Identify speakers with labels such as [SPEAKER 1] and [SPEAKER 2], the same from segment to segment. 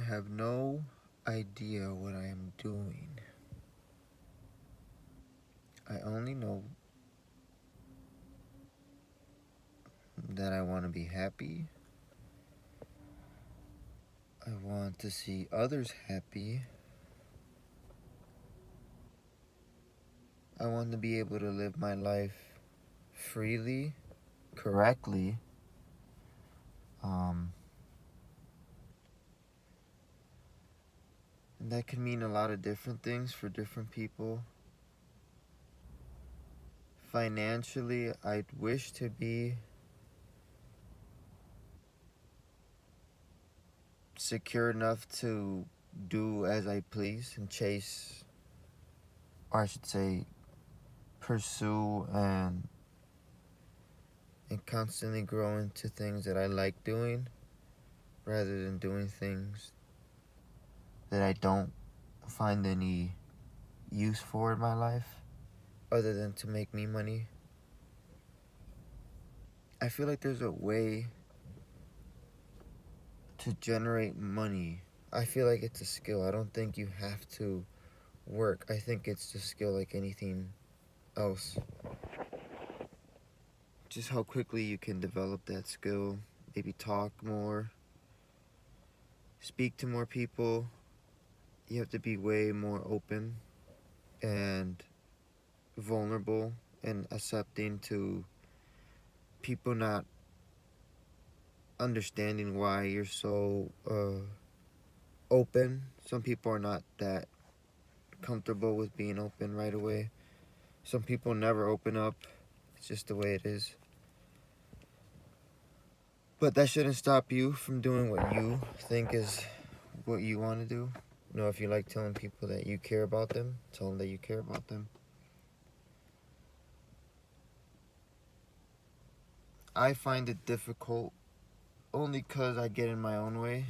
[SPEAKER 1] have no idea what I am doing. I only know that I want to be happy. I want to see others happy. I want to be able to live my life freely, correctly. Um, and that can mean a lot of different things for different people. Financially, I'd wish to be secure enough to do as I please and chase, or I should say, pursue and constantly grow into things that I like doing rather than doing things that I don't find any use for in my life other than to make me money. I feel like there's a way to generate money. I feel like it's a skill. I don't think you have to work. I think it's just skill like anything else. Just how quickly you can develop that skill. Maybe talk more, speak to more people. You have to be way more open and vulnerable and accepting to people not understanding why you're so open. Some people are not that comfortable with being open right away. Some people never open up. It's just the way it is. But that shouldn't stop you from doing what you think is what you want to do. You know, if you like telling people that you care about them, tell them that you care about them. I find it difficult only because I get in my own way.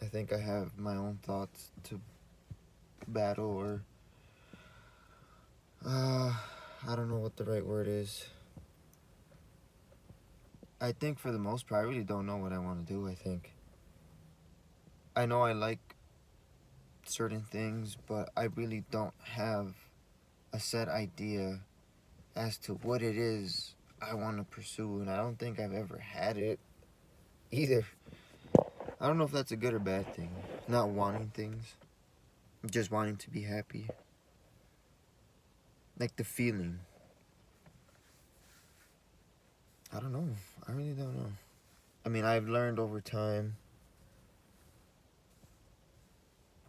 [SPEAKER 1] I think I have my own thoughts to battle, or I don't know what the right word is. I think for the most part, I really don't know what I want to do. I know I like certain things, but I really don't have a set idea as to what it is I want to pursue, and I don't think I've ever had it either. I don't know if that's a good or bad thing. Not wanting things, just wanting to be happy. Like the feeling. I don't know. I really don't know. I mean, I've learned over time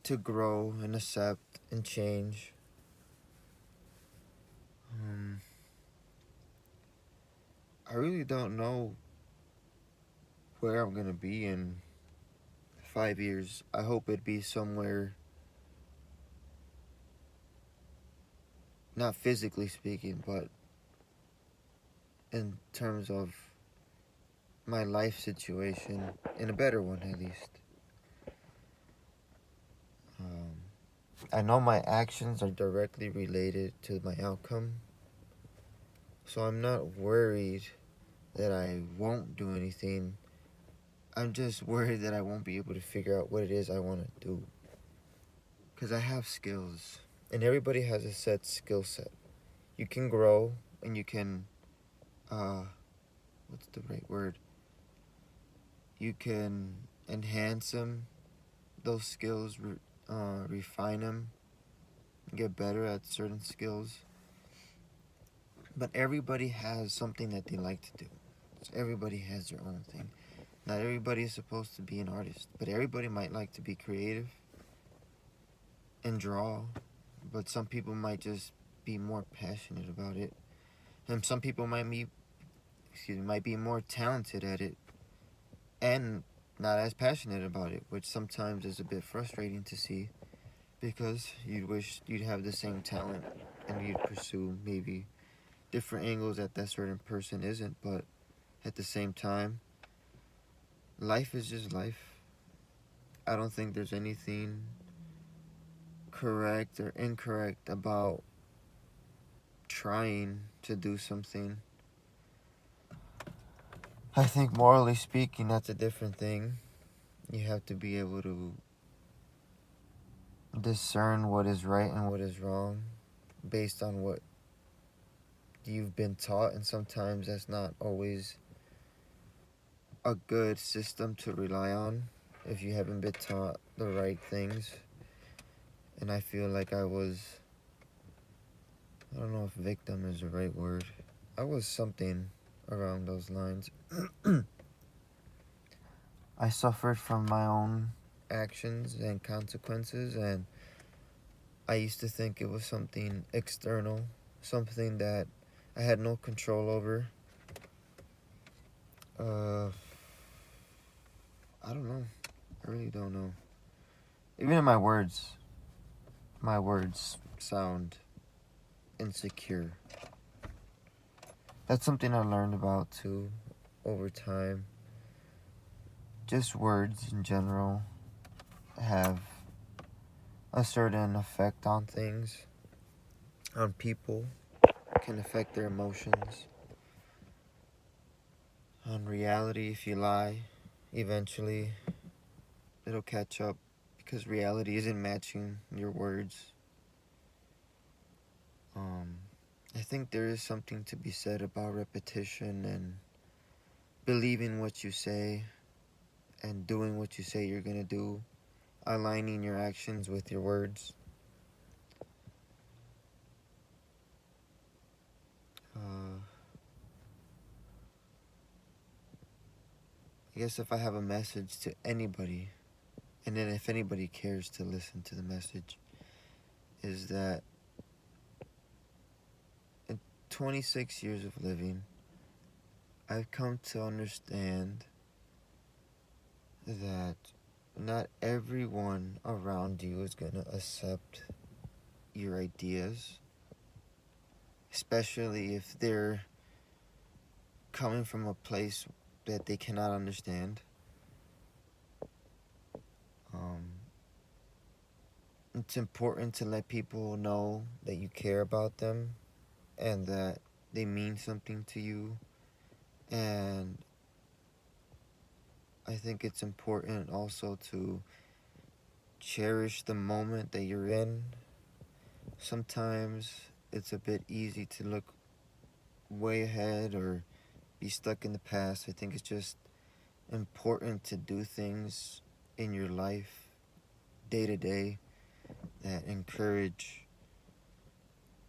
[SPEAKER 1] to grow and accept and change. I really don't know where I'm gonna be in 5 years. I hope it'd be somewhere, not physically speaking, but in terms of my life situation, in a better one at least. I know my actions are directly related to my outcome, so I'm not worried that I won't do anything. I'm just worried that I won't be able to figure out what it is I want to do. Because I have skills, and everybody has a set skill set. You can grow, and you can, what's the right word? You can enhance them, those skills, refine them, get better at certain skills. But everybody has something that they like to do. So everybody has their own thing. Not everybody is supposed to be an artist, but everybody might like to be creative and draw. But some people might just be more passionate about it, and some people might be more talented at it and not as passionate about it, which sometimes is a bit frustrating to see, because you'd wish you'd have the same talent and you'd pursue maybe different angles that certain person isn't. But at the same time, life is just life. I don't think there's anything correct or incorrect about trying to do something. I think morally speaking, that's a different thing. You have to be able to discern what is right and what is wrong based on what you've been taught, and sometimes that's not always a good system to rely on if you haven't been taught the right things. And I feel like I don't know if victim is the right word. I was something around those lines. I suffered from my own actions and consequences, and I used to think it was something external, something that I had no control over. I don't know. I really don't know. Even in my words sound insecure. That's something I learned about too over time. Just words in general have a certain effect on things, on people, can affect their emotions. On reality, if you lie, eventually it'll catch up because reality isn't matching your words. I think there is something to be said about repetition and believing what you say and doing what you say you're gonna do, aligning your actions with your words. I guess if I have a message to anybody, and then if anybody cares to listen to the message, is that in 26 years of living, I've come to understand that not everyone around you is going to accept your ideas, especially if they're coming from a place that they cannot understand. It's important to let people know that you care about them and that they mean something to you. And I think it's important also to cherish the moment that you're in. Sometimes it's a bit easy to look way ahead or be stuck in the past. I think it's just important to do things in your life day to day that encourage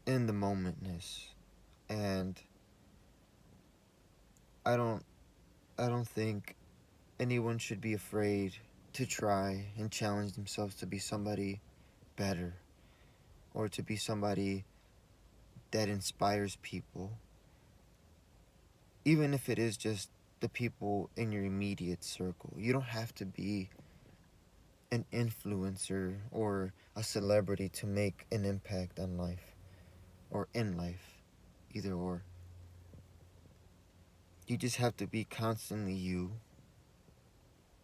[SPEAKER 1] in the momentness. And I don't think anyone should be afraid to try and challenge themselves to be somebody better or to be somebody that inspires people, even if it is just the people in your immediate circle. You don't have to be an influencer or a celebrity to make an impact on life or in life, either or. You just have to be constantly you,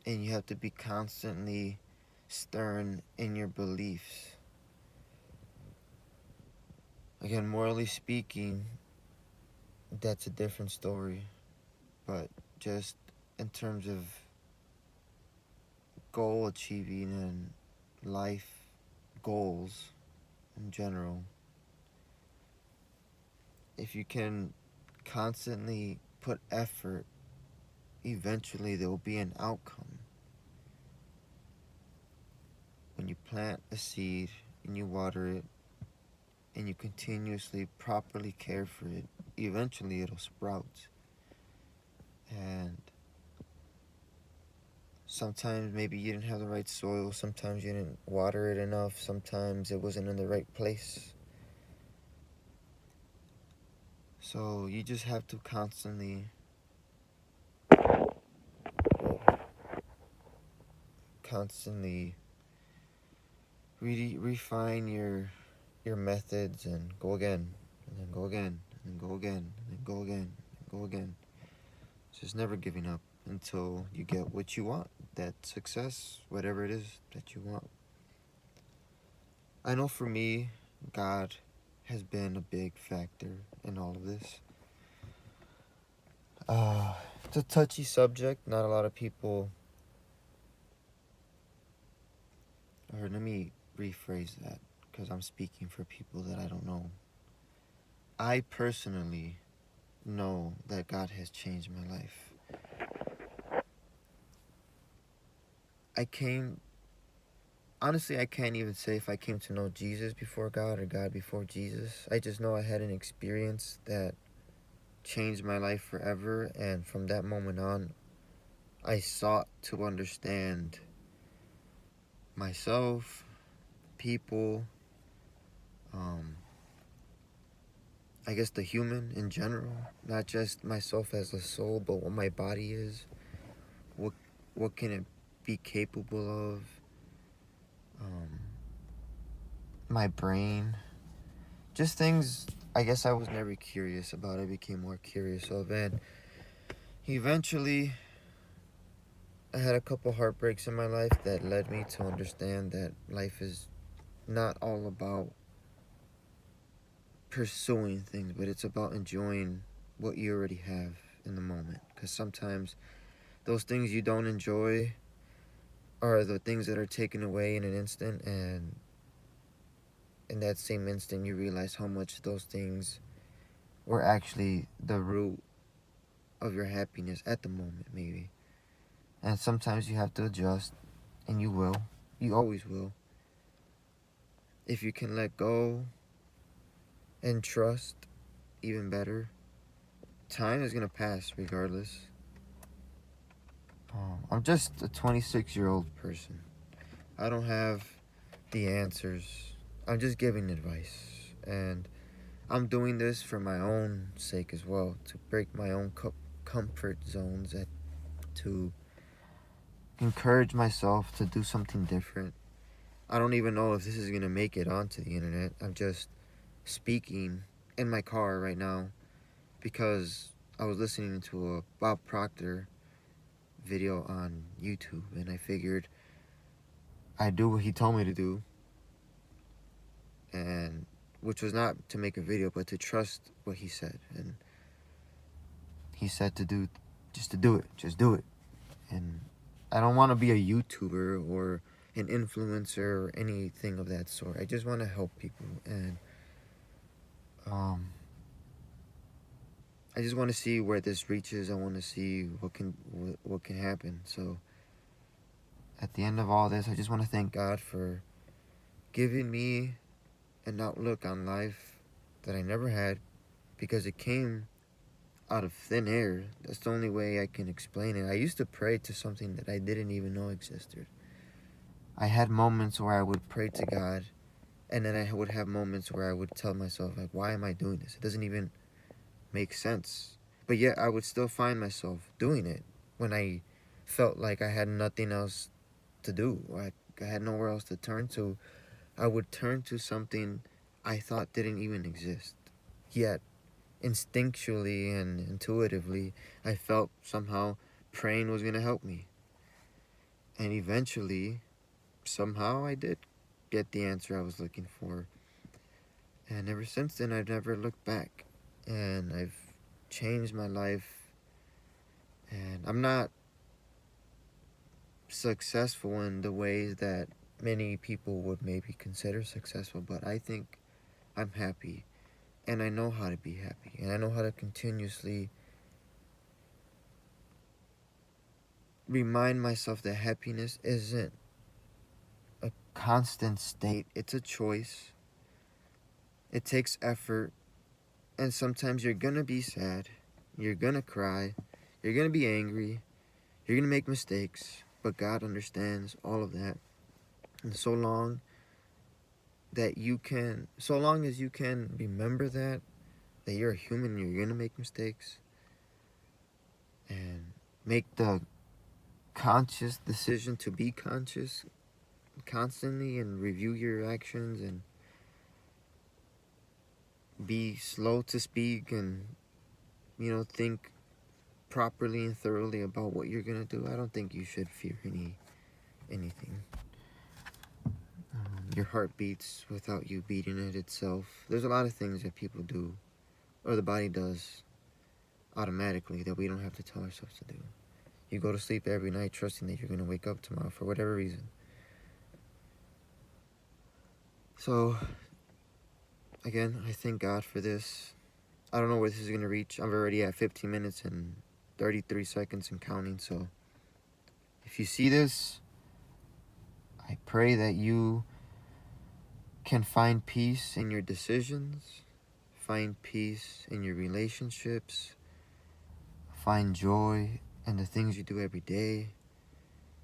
[SPEAKER 1] and you have to be constantly stern in your beliefs. Again, morally speaking, that's a different story, but just in terms of goal achieving and life goals in general, if you can constantly put effort, eventually there will be an outcome. When you plant a seed and you water it and you continuously properly care for it, eventually it'll sprout. And sometimes maybe you didn't have the right soil, sometimes you didn't water it enough, sometimes it wasn't in the right place. So you just have to constantly refine your methods and go again, and then go again, and then go again, and then go again, and go again. Just never giving up until you get what you want, that success, whatever it is that you want. I know for me, God has been a big factor in all of this. It's a touchy subject. Not a lot of people, or let me rephrase that because I'm speaking for people that I don't know. I personally know that God has changed my life. Honestly, I can't even say if I came to know Jesus before God or God before Jesus. I just know I had an experience that changed my life forever, and from that moment on, I sought to understand myself, people, um, I guess the human in general, not just myself as a soul, but what my body is, what what can it be capable of, um, my brain, just things I guess I was never curious about. I became more curious of, and eventually I had a couple heartbreaks in my life that led me to understand that life is not all about pursuing things, but it's about enjoying what you already have in the moment. Because sometimes those things you don't enjoy are the things that are taken away in an instant, and in that same instant you realize how much those things were actually the root of your happiness at the moment, maybe. And sometimes you have to adjust, and you will. You always will. If you can let go and trust, even better. Time is gonna pass regardless. I'm just a 26-year-old person. I don't have the answers. I'm just giving advice. And I'm doing this for my own sake as well, to break my own comfort zones, and to encourage myself to do something different. I don't even know if this is going to make it onto the internet. I'm just speaking in my car right now because I was listening to a Bob Proctor video on YouTube, and I figured I'd do what he told me to do, and which was not to make a video, but to trust what he said. And he said to do, just to do it, just do it. And I don't want to be a YouTuber or an influencer or anything of that sort. I just want to help people, and I just want to see where this reaches. I want to see what can happen. So at the end of all this, I just want to thank God for giving me an outlook on life that I never had, because it came out of thin air. That's the only way I can explain it. I used to pray to something that I didn't even know existed. I had moments where I would pray to God, and then I would have moments where I would tell myself, like, why am I doing this? It doesn't even make sense. But yet I would still find myself doing it when I felt like I had nothing else to do, or I had nowhere else to turn to. I would turn to something I thought didn't even exist. Yet, instinctually and intuitively, I felt somehow praying was going to help me. And eventually, somehow I did get the answer I was looking for. And ever since then, I've never looked back. And I've changed my life. And I'm not successful in the ways that many people would maybe consider successful, but I think I'm happy. And I know how to be happy. And I know how to continuously remind myself that happiness isn't a constant state, it's a choice. It takes effort, and sometimes you're gonna be sad, you're gonna cry, you're gonna be angry, you're gonna make mistakes, but God understands all of that. And so long as you can remember that you're a human, you're gonna make mistakes, and make the conscious decision to be conscious constantly, and review your actions, and be slow to speak, and think properly and thoroughly about what you're gonna do. I don't think you should fear anything. Your heart beats without you beating it itself. There's a lot of things that people do, or the body does automatically, that we don't have to tell ourselves to do. You go to sleep every night trusting that you're gonna wake up tomorrow for whatever reason. So, again, I thank God for this. I don't know where this is going to reach. I'm already at 15 minutes and 33 seconds and counting. So, if you see this, I pray that you can find peace in your decisions, find peace in your relationships, find joy in the things you do every day,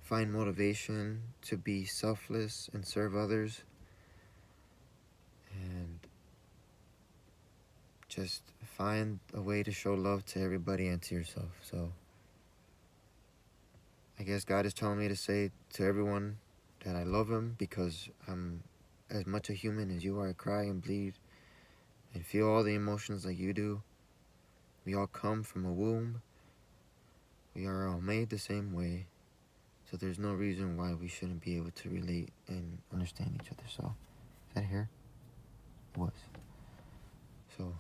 [SPEAKER 1] find motivation to be selfless and serve others, and just find a way to show love to everybody and to yourself. So I guess God is telling me to say to everyone that I love him because I'm as much a human as you are. I cry and bleed and feel all the emotions like you do. We all come from a womb. We are all made the same way. So there's no reason why we shouldn't be able to relate and understand each other. So, is that here? It was. So,